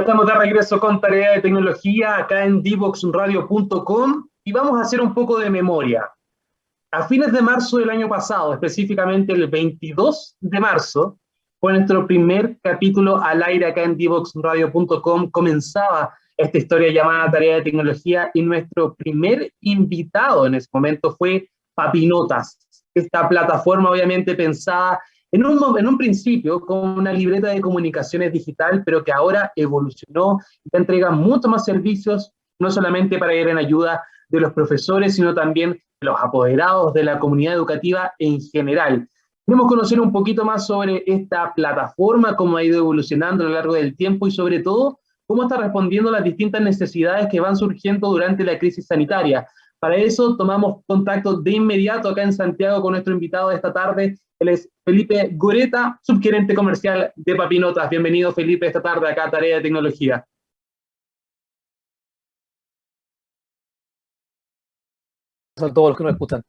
Ya estamos de regreso con Tarea de Tecnología acá en divoxradio.com y vamos a hacer un poco de memoria. A fines de marzo del año pasado, específicamente el 22 de marzo, fue nuestro primer capítulo al aire acá en divoxradio.com. Comenzaba esta historia llamada Tarea de Tecnología y nuestro primer invitado en ese momento fue Papinotas, esta plataforma obviamente pensada en un principio como una libreta de comunicaciones digital, pero que ahora evolucionó y te entrega muchos más servicios, no solamente para ir en ayuda de los profesores, sino también de los apoderados de la comunidad educativa en general. Queremos conocer un poquito más sobre esta plataforma, cómo ha ido evolucionando a lo largo del tiempo y sobre todo cómo está respondiendo a las distintas necesidades que van surgiendo durante la crisis sanitaria. Para eso tomamos contacto de inmediato acá en Santiago con nuestro invitado de esta tarde. Él es Felipe Goreta, subgerente comercial de Papinotas. Bienvenido, Felipe, esta tarde acá a Tarea de Tecnología. A todos los que nos escuchan.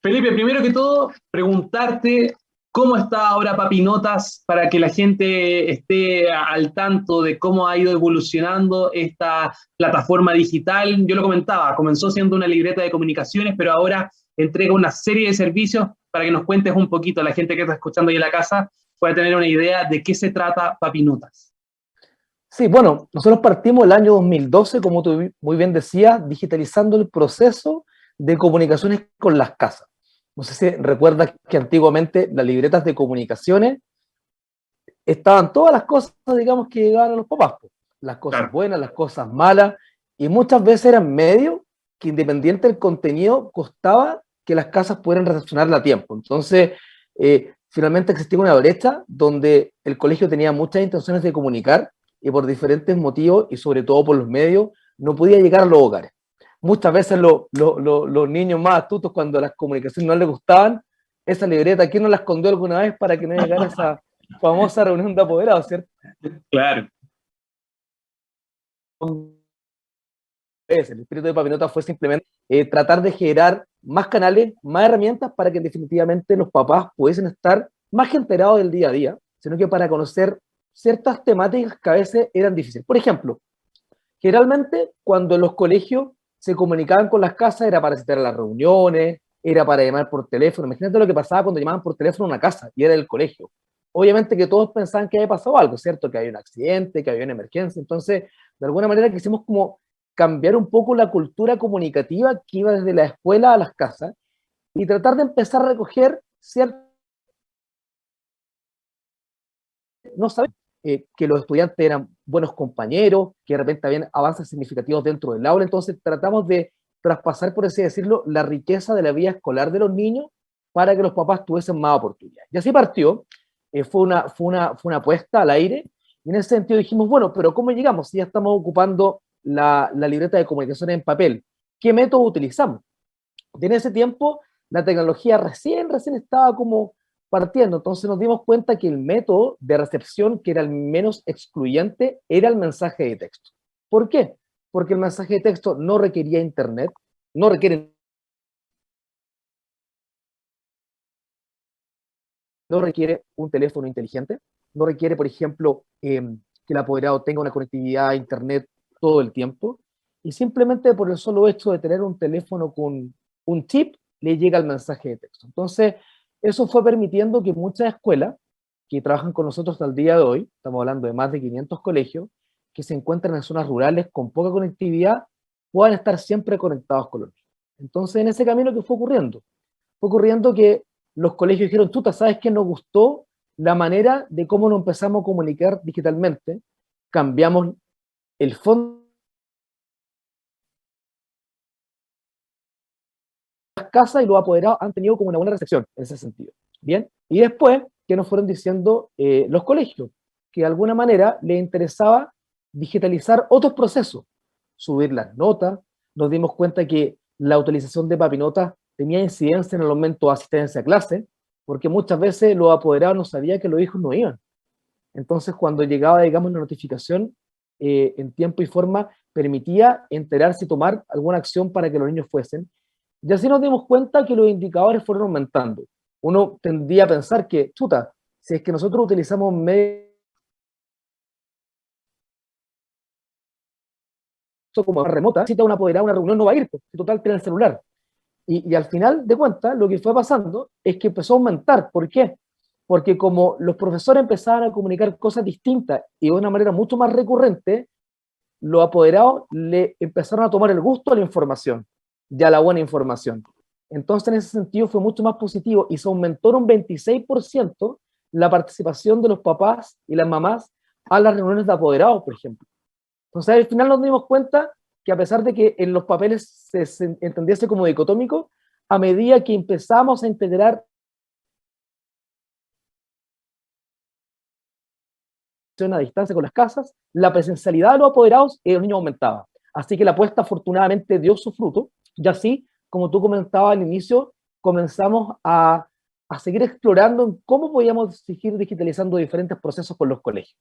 Felipe, primero que todo, preguntarte cómo está ahora Papinotas para que la gente esté al tanto de cómo ha ido evolucionando esta plataforma digital. Yo lo comentaba, comenzó siendo una libreta de comunicaciones, pero ahora entrega una serie de servicios para que nos cuentes un poquito, la gente que está escuchando ahí en la casa pueda tener una idea de qué se trata Papinotas. Sí, bueno, nosotros partimos el año 2012, como tú muy bien decías, digitalizando el proceso de comunicaciones con las casas. No sé si recuerdas que antiguamente las libretas de comunicaciones estaban todas las cosas, digamos, que llegaban a los papás, pues. Las cosas Claro. buenas, las cosas malas, y muchas veces eran medios que, independiente del contenido, costaba que las casas pudieran recepcionarla a tiempo. Entonces, finalmente existía una brecha donde el colegio tenía muchas intenciones de comunicar y por diferentes motivos, y sobre todo por los medios, no podía llegar a los hogares. Muchas veces los niños más astutos, cuando las comunicaciones no les gustaban, esa libreta, ¿quién no la escondió alguna vez para que no llegara esa famosa reunión de apoderados, ¿cierto? Claro. El espíritu de Papinota fue simplemente tratar de generar más canales, más herramientas para que definitivamente los papás pudiesen estar más que enterados del día a día, sino que para conocer ciertas temáticas que a veces eran difíciles. Por ejemplo, generalmente cuando los colegios se comunicaban con las casas era para citar a las reuniones, era para llamar por teléfono. Imagínate lo que pasaba cuando llamaban por teléfono a una casa y era el colegio. Obviamente que todos pensaban que había pasado algo, ¿cierto? Que había un accidente, que había una emergencia. Entonces, de alguna manera quisimos como cambiar un poco la cultura comunicativa que iba desde la escuela a las casas y tratar de empezar a recoger ciertas, no sabemos, que los estudiantes eran buenos compañeros, que de repente habían avances significativos dentro del aula. Entonces tratamos de traspasar, por así decirlo, la riqueza de la vida escolar de los niños para que los papás tuviesen más oportunidades. Y así partió. Fue una apuesta al aire, y en ese sentido dijimos, bueno, pero ¿cómo llegamos? Si ya estamos ocupando la libreta de comunicaciones en papel, ¿qué método utilizamos? Y en ese tiempo la tecnología recién estaba como partiendo, entonces nos dimos cuenta que el método de recepción que era el menos excluyente era el mensaje de texto. ¿Por qué? Porque el mensaje de texto no requería internet, no requiere, no requiere un teléfono inteligente, no requiere, por ejemplo, que el apoderado tenga una conectividad a internet todo el tiempo, y simplemente por el solo hecho de tener un teléfono con un chip, le llega el mensaje de texto. Entonces, eso fue permitiendo que muchas escuelas que trabajan con nosotros hasta el día de hoy, estamos hablando de más de 500 colegios, que se encuentran en zonas rurales con poca conectividad, puedan estar siempre conectados con los niños. Entonces, en ese camino, ¿qué fue ocurriendo? Fue ocurriendo que los colegios dijeron, chuta, ¿sabes qué? Nos gustó la manera de cómo nos empezamos a comunicar digitalmente, cambiamos el fondo de las casas y los apoderados han tenido como una buena recepción en ese sentido. Bien, y después, ¿qué nos fueron diciendo los colegios? Que de alguna manera les interesaba digitalizar otros procesos, subir las notas. Nos dimos cuenta que la utilización de papinotas tenía incidencia en el aumento de asistencia a clase, porque muchas veces los apoderados no sabían que los hijos no iban. Entonces, cuando llegaba, digamos, la notificación en tiempo y forma, permitía enterarse y tomar alguna acción para que los niños fuesen. Y así nos dimos cuenta que los indicadores fueron aumentando. Uno tendría a pensar que, chuta, si es que nosotros utilizamos medios como remota, necesita un apoderado, una reunión no va a ir, pues, total tiene el celular. Y al final de cuentas, lo que fue pasando es que empezó a aumentar. ¿Por qué? Porque como los profesores empezaban a comunicar cosas distintas y de una manera mucho más recurrente, los apoderados le empezaron a tomar el gusto a la información y a la buena información. Entonces, en ese sentido, fue mucho más positivo y se aumentó en un 26% la participación de los papás y las mamás a las reuniones de apoderados, por ejemplo. Entonces, al final nos dimos cuenta que a pesar de que en los papeles se entendiese como dicotómico, a medida que empezamos a integrar a distancia con las casas, la presencialidad de los apoderados y de los niños aumentaba. Así que la apuesta afortunadamente dio su fruto, y así, como tú comentabas al inicio, comenzamos a seguir explorando en cómo podíamos seguir digitalizando diferentes procesos con los colegios.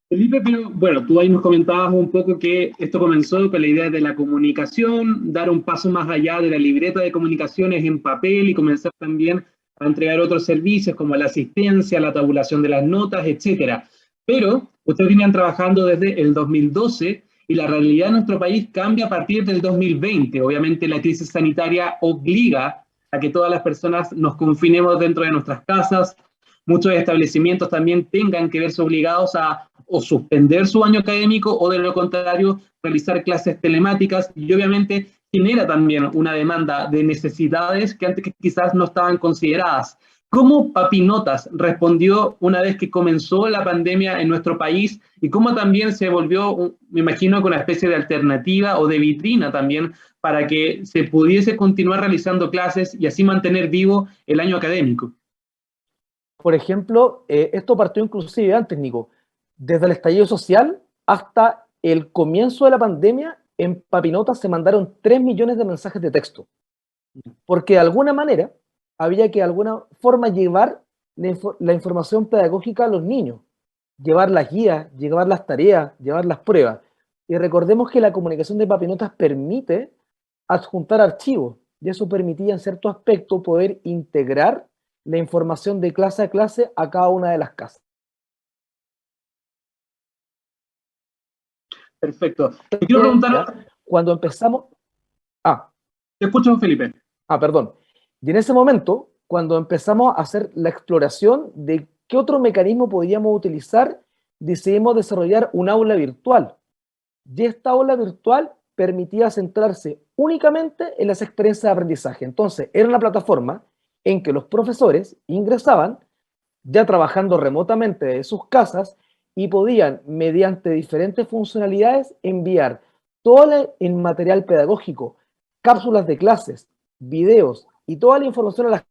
Felipe, pero bueno, tú ahí nos comentabas un poco que esto comenzó con la idea de la comunicación, dar un paso más allá de la libreta de comunicaciones en papel y comenzar también a entregar otros servicios como la asistencia, la tabulación de las notas, etcétera. Pero ustedes vienen trabajando desde el 2012 y la realidad de nuestro país cambia a partir del 2020. Obviamente la crisis sanitaria obliga a que todas las personas nos confinemos dentro de nuestras casas. Muchos establecimientos también tengan que verse obligados a o suspender su año académico o de lo contrario realizar clases telemáticas y obviamente genera también una demanda de necesidades que antes quizás no estaban consideradas. ¿Cómo Papinotas respondió una vez que comenzó la pandemia en nuestro país y cómo también se volvió, me imagino, con una especie de alternativa o de vitrina también para que se pudiese continuar realizando clases y así mantener vivo el año académico? Por ejemplo, esto partió inclusive antes, Nico, desde el estallido social hasta el comienzo de la pandemia, en Papinotas se mandaron 3 millones de mensajes de texto, porque de alguna manera había que de alguna forma llevar la información pedagógica a los niños, llevar las guías, llevar las tareas, llevar las pruebas. Y recordemos que la comunicación de Papinotas permite adjuntar archivos, y eso permitía en cierto aspecto poder integrar la información de clase a clase a cada una de las casas. Perfecto. Te quiero preguntar. Cuando empezamos. Ah, Te escucho, Felipe. Perdón. Y en ese momento, cuando empezamos a hacer la exploración de qué otro mecanismo podíamos utilizar, decidimos desarrollar un aula virtual. Y esta aula virtual permitía centrarse únicamente en las experiencias de aprendizaje. Entonces, era una plataforma en que los profesores ingresaban, ya trabajando remotamente de sus casas, y podían, mediante diferentes funcionalidades, enviar todo el material pedagógico, cápsulas de clases, videos y toda la información a las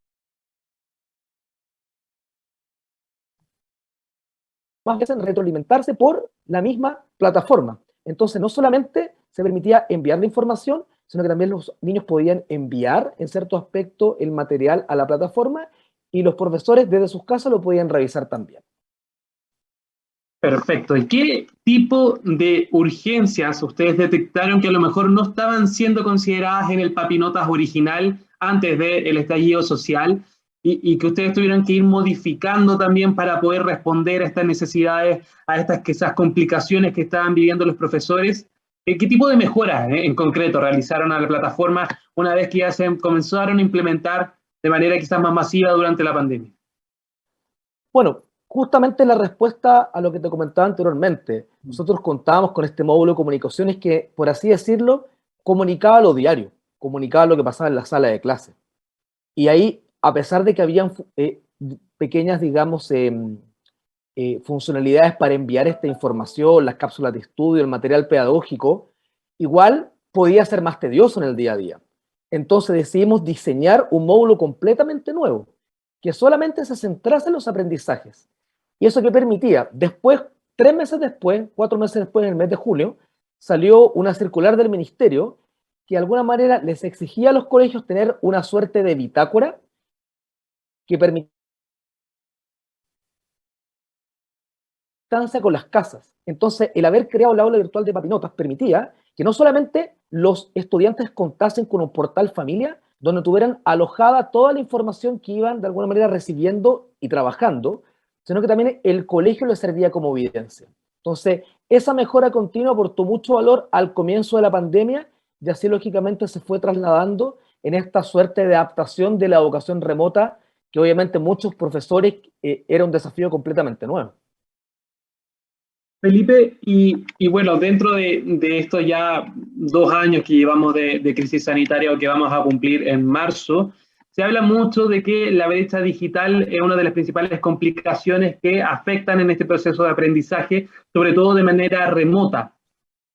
más veces retroalimentarse por la misma plataforma. Entonces, no solamente se permitía enviar la información, sino que también los niños podían enviar en cierto aspecto el material a la plataforma y los profesores desde sus casas lo podían revisar también. Perfecto. ¿Y qué tipo de urgencias ustedes detectaron que a lo mejor no estaban siendo consideradas en el Papinotas original antes del estallido social y que ustedes tuvieron que ir modificando también para poder responder a estas necesidades, a estas quizás complicaciones que estaban viviendo los profesores? ¿Qué tipo de mejoras en concreto realizaron a la plataforma una vez que ya se comenzaron a implementar de manera quizás más masiva durante la pandemia? Bueno, justamente la respuesta a lo que te comentaba anteriormente. Nosotros contábamos con este módulo de comunicaciones que, por así decirlo, comunicaba lo diario, comunicaba lo que pasaba en la sala de clase. Y ahí, a pesar de que habían pequeñas, digamos, funcionalidades para enviar esta información, las cápsulas de estudio, el material pedagógico, igual podía ser más tedioso en el día a día. Entonces decidimos diseñar un módulo completamente nuevo, que solamente se centrase en los aprendizajes. ¿Y eso qué permitía? Después, 3 meses después, 4 meses después, en el mes de julio, salió una circular del ministerio que de alguna manera les exigía a los colegios tener una suerte de bitácora que permitía con las casas. Entonces, el haber creado el aula virtual de Papinotas permitía que no solamente los estudiantes contasen con un portal familia, donde tuvieran alojada toda la información que iban de alguna manera recibiendo y trabajando, sino que también el colegio les servía como evidencia. Entonces, esa mejora continua aportó mucho valor al comienzo de la pandemia y así lógicamente se fue trasladando en esta suerte de adaptación de la educación remota, que obviamente muchos profesores era un desafío completamente nuevo. Felipe, y bueno, dentro de estos ya 2 años que llevamos de crisis sanitaria o que vamos a cumplir en marzo, se habla mucho de que la brecha digital es una de las principales complicaciones que afectan en este proceso de aprendizaje, sobre todo de manera remota.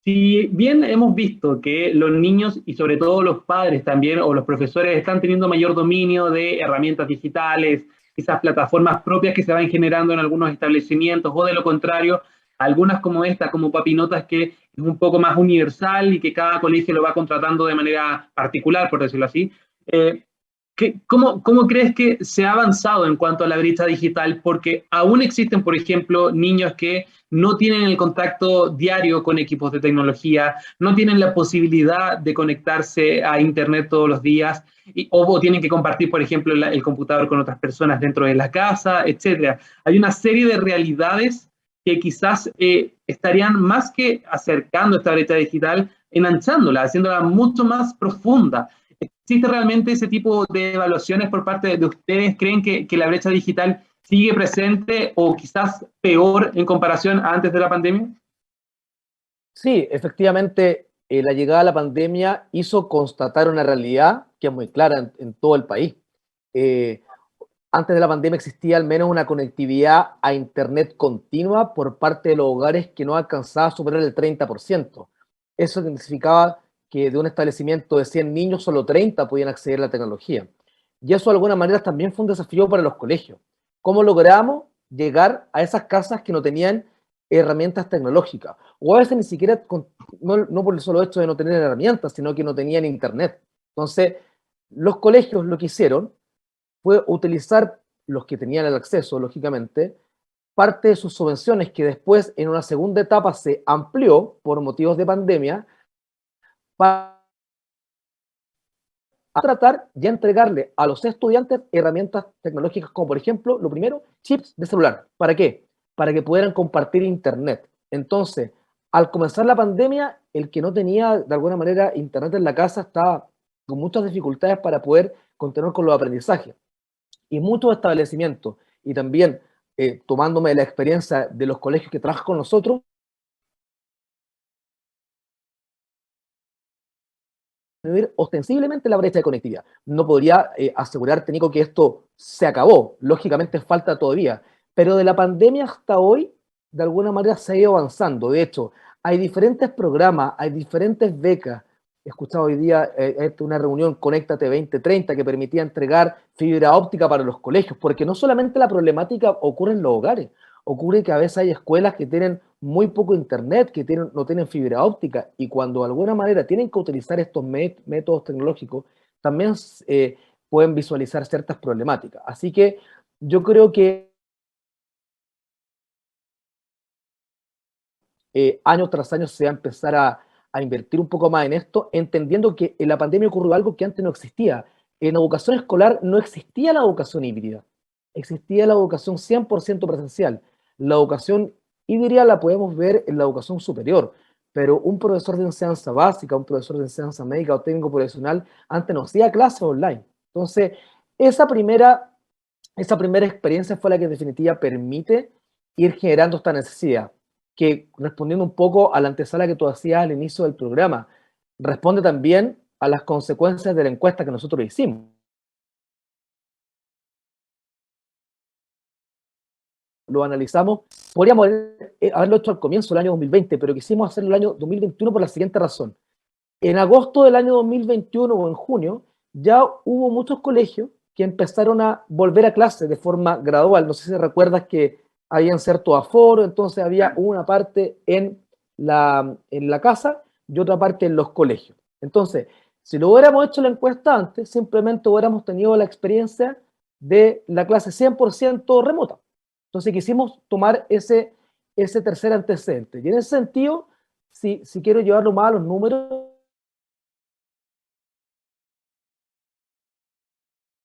Si bien hemos visto que los niños y sobre todo los padres también o los profesores están teniendo mayor dominio de herramientas digitales, quizás plataformas propias que se van generando en algunos establecimientos o de lo contrario, algunas como esta, como Papinotas, que es un poco más universal y que cada colegio lo va contratando de manera particular, por decirlo así. Eh, ¿Cómo crees que se ha avanzado en cuanto a la brecha digital? Porque aún existen, por ejemplo, niños que no tienen el contacto diario con equipos de tecnología, no tienen la posibilidad de conectarse a Internet todos los días, o tienen que compartir, por ejemplo, el computador con otras personas dentro de la casa, etcétera. Hay una serie de realidades que quizás estarían más que acercando esta brecha digital, enanchándola, haciéndola mucho más profunda. ¿Existe realmente ese tipo de evaluaciones por parte de ustedes? ¿Creen que la brecha digital sigue presente o quizás peor en comparación a antes de la pandemia? Sí, efectivamente, la llegada de la pandemia hizo constatar una realidad que es muy clara en todo el país. Eh, Antes de la pandemia existía al menos una conectividad a Internet continua por parte de los hogares que no alcanzaba a superar el 30%. Eso significaba que de un establecimiento de 100 niños, solo 30 podían acceder a la tecnología. Y eso de alguna manera también fue un desafío para los colegios. ¿Cómo logramos llegar a esas casas que no tenían herramientas tecnológicas? O a veces ni siquiera, no por el solo hecho de no tener herramientas, sino que no tenían Internet. Entonces, los colegios lo que hicieron fue utilizar, los que tenían el acceso, lógicamente, parte de sus subvenciones que después en una segunda etapa se amplió por motivos de pandemia para tratar y entregarle a los estudiantes herramientas tecnológicas como por ejemplo, lo primero, chips de celular. ¿Para qué? Para que pudieran compartir internet. Entonces, al comenzar la pandemia, el que no tenía de alguna manera internet en la casa estaba con muchas dificultades para poder continuar con los aprendizajes. Y muchos establecimientos, y también tomándome la experiencia de los colegios que trabajan con nosotros, disminuir ostensiblemente la brecha de conectividad. No podría asegurarte, Nico, que esto se acabó. Lógicamente falta todavía. Pero de la pandemia hasta hoy, de alguna manera se ha ido avanzando. De hecho, hay diferentes programas, hay diferentes becas. He escuchado hoy día una reunión Conéctate 2030 que permitía entregar fibra óptica para los colegios, porque no solamente la problemática ocurre en los hogares, ocurre que a veces hay escuelas que tienen muy poco internet, que no tienen fibra óptica, y cuando de alguna manera tienen que utilizar estos métodos tecnológicos, también pueden visualizar ciertas problemáticas. Así que yo creo que año tras año se va a empezar a invertir un poco más en esto, entendiendo que en la pandemia ocurrió algo que antes no existía. En educación escolar no existía la educación híbrida, existía la educación 100% presencial. La educación híbrida la podemos ver en la educación superior, pero un profesor de enseñanza básica, un profesor de enseñanza médica o técnico profesional, antes no hacía clases online. Entonces, esa primera, esa primera experiencia fue la que en definitiva permite ir generando esta necesidad que, respondiendo un poco a la antesala que tú hacías al inicio del programa, responde también a las consecuencias de la encuesta que nosotros hicimos. Lo analizamos, podríamos haberlo hecho al comienzo del año 2020, pero quisimos hacerlo el año 2021 por la siguiente razón. En agosto del año 2021 o en junio, ya hubo muchos colegios que empezaron a volver a clase de forma gradual. No sé si recuerdas que habían cierto aforo, entonces había una parte en la casa y otra parte en los colegios. Entonces, si lo hubiéramos hecho la encuesta antes, simplemente hubiéramos tenido la experiencia de la clase 100% remota. Entonces quisimos tomar ese tercer antecedente. Y en ese sentido, si quiero llevarlo más a los números,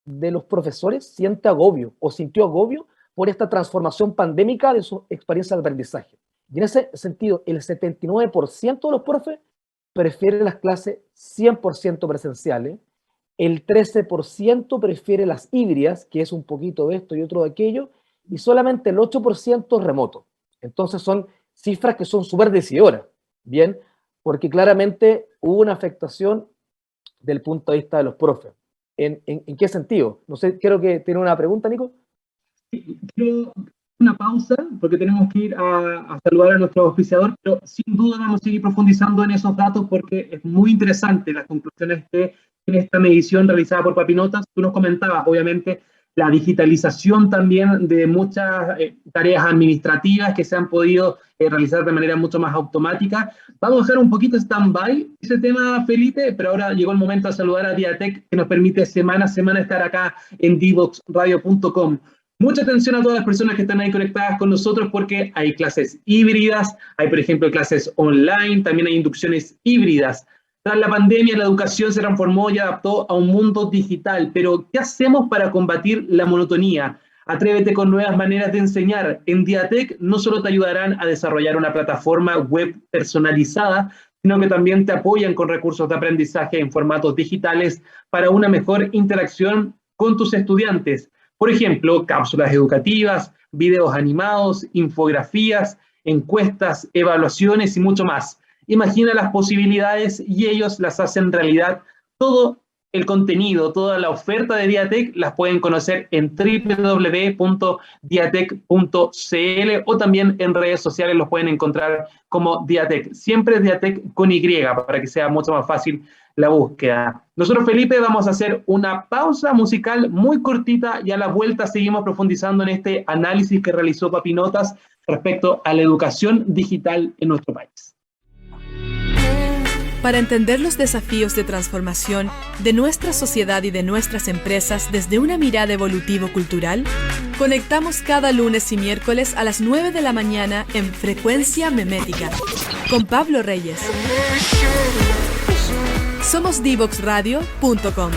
de los profesores siente agobio o sintió agobio por esta transformación pandémica de su experiencia de aprendizaje. Y en ese sentido, el 79% de los profes prefiere las clases 100% presenciales, el 13% prefiere las híbridas, que es un poquito de esto y otro de aquello, y solamente el 8% remoto. Entonces son cifras que son súper decidoras, ¿bien? Porque claramente hubo una afectación del punto de vista de los profes. ¿En qué sentido? No sé, creo que tiene una pregunta, Nico. Sí, quiero una pausa porque tenemos que ir a saludar a nuestro auspiciador, pero sin duda vamos a seguir profundizando en esos datos porque es muy interesante las conclusiones que en esta medición realizada por Papinotas. Tú nos comentabas, obviamente, la digitalización también de muchas tareas administrativas que se han podido realizar de manera mucho más automática. Vamos a dejar un poquito stand-by ese tema, Felipe, pero ahora llegó el momento de saludar a Diatec, que nos permite semana a semana estar acá en divoxradio.com. Mucha atención a todas las personas que están ahí conectadas con nosotros porque hay clases híbridas, hay por ejemplo clases online, también hay inducciones híbridas. Tras la pandemia, la educación se transformó y adaptó a un mundo digital, pero ¿qué hacemos para combatir la monotonía? Atrévete con nuevas maneras de enseñar. En Diatec no solo te ayudarán a desarrollar una plataforma web personalizada, sino que también te apoyan con recursos de aprendizaje en formatos digitales para una mejor interacción con tus estudiantes. Por ejemplo, cápsulas educativas, videos animados, infografías, encuestas, evaluaciones y mucho más. Imagina las posibilidades y ellos las hacen realidad. Todo el contenido, toda la oferta de Diatec las pueden conocer en www.diatec.cl o también en redes sociales los pueden encontrar como Diatec. Siempre Diatec con Y para que sea mucho más fácil la búsqueda. Nosotros, Felipe, vamos a hacer una pausa musical muy cortita y a la vuelta seguimos profundizando en este análisis que realizó Papinotas respecto a la educación digital en nuestro país. Para entender los desafíos de transformación de nuestra sociedad y de nuestras empresas desde una mirada evolutivo-cultural, conectamos cada lunes y miércoles a las 9 de la mañana en Frecuencia Memética con Pablo Reyes. Somos divoxradio.com.